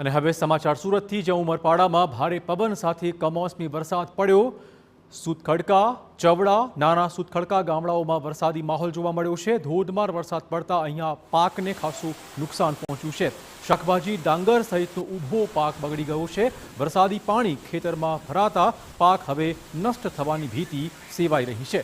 અને હવે સમાચાર સુરતથી જ્યાં ઉમરપાડામાં ભારે પવન સાથે કમોસમી વરસાદ પડ્યો। સુતખડકા, ચવડા, નાના સુતખડકા ગામડાઓમાં વરસાદી માહોલ જોવા મળ્યો છે। ધોધમાર વરસાદ પડતા અહીંયા પાકને ખાસું નુકસાન પહોંચ્યું છે। શાકભાજી, ડાંગર સહિતનો ઊભો પાક બગડી ગયો છે। વરસાદી પાણી ખેતરમાં ભરાતા પાક હવે નષ્ટ થવાની ભીતિ સેવાઈ રહી છે।